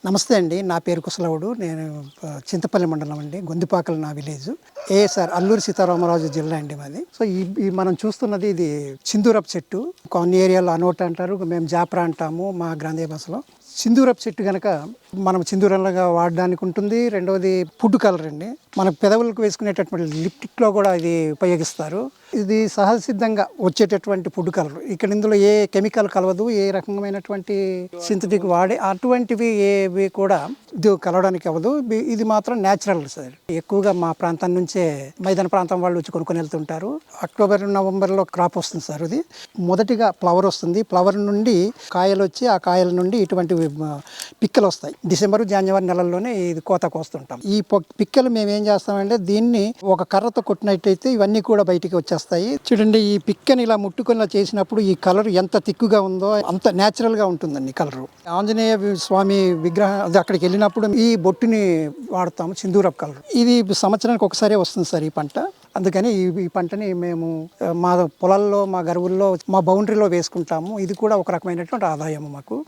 నమస్తే అండి. నా పేరు కుశలవుడు. నేను చింతపల్లి మండలం అండి. గొందిపాకలు నా విలేజ్. సార్ అల్లూరి సీతారామరాజు జిల్లా అండి మాది. సో ఈ మనం చూస్తున్నది ఇది సింధూరపు చెట్టు. కొన్ని ఏరియాలో అనోట అంటారు, మేము జాప్రా అంటాము మా గ్రాంధీయ భాషలో. సింధూరపు చెట్టు కనుక మనం సింధూరంలాగా వాడడానికి ఉంటుంది. రెండవది ఫుడ్ కలర్ అండి. మన పెదవులకు వేసుకునేటటువంటి లిప్టిక్లో కూడా ఇది ఉపయోగిస్తారు. ఇది సహజ సిద్ధంగా వచ్చేటటువంటి ఫుడ్ కలర్. ఇక్కడ ఇందులో ఏ కెమికల్ కలవదు, ఏ రకమైనటువంటి సింథటిక్ వాడే అటువంటివి ఏవి కూడా ఇది కలవడానికి అవ్వదు. ఇది మాత్రం న్యాచురల్ సార్. ఎక్కువగా మా ప్రాంతం నుంచే మైదాన ప్రాంతం వాళ్ళు వచ్చి కొనుక్కొని వెళ్తుంటారు. అక్టోబర్ నవంబర్లో క్రాప్ వస్తుంది సార్. ఇది మొదటిగా ఫ్లవర్ వస్తుంది. ఫ్లవర్ నుండి కాయలు వచ్చి ఆ కాయల నుండి ఇటువంటి పిక్కలు వస్తాయి. డిసెంబర్ జనవరి నెలల్లోనే ఇది కోత కోస్తుంటాం. ఈ పిక్కలు మేము ఏం చేస్తామంటే దీన్ని ఒక కర్రతో కొట్టినట్టయితే ఇవన్నీ కూడా బయటికి వచ్చేస్తాయి. చూడండి, ఈ పిక్కని ఇలా ముట్టుకొని చేసినప్పుడు ఈ కలర్ ఎంత తిక్కుగా ఉందో అంత న్యాచురల్ గా ఉంటుందండి కలర్. ఆంజనేయ స్వామి విగ్రహం అది అక్కడికి వెళ్ళినప్పుడు ఈ బొట్టుని వాడతాము, సింధూరపు కలర్. ఇది సంవత్సరానికి ఒకసారి వస్తుంది సార్ ఈ పంట. అందుకని ఈ పంటని మేము మా పొలాల్లో, మా గరువుల్లో, మా బౌండరీలో వేసుకుంటాము. ఇది కూడా ఒక రకమైనటువంటి ఆదాయం మాకు.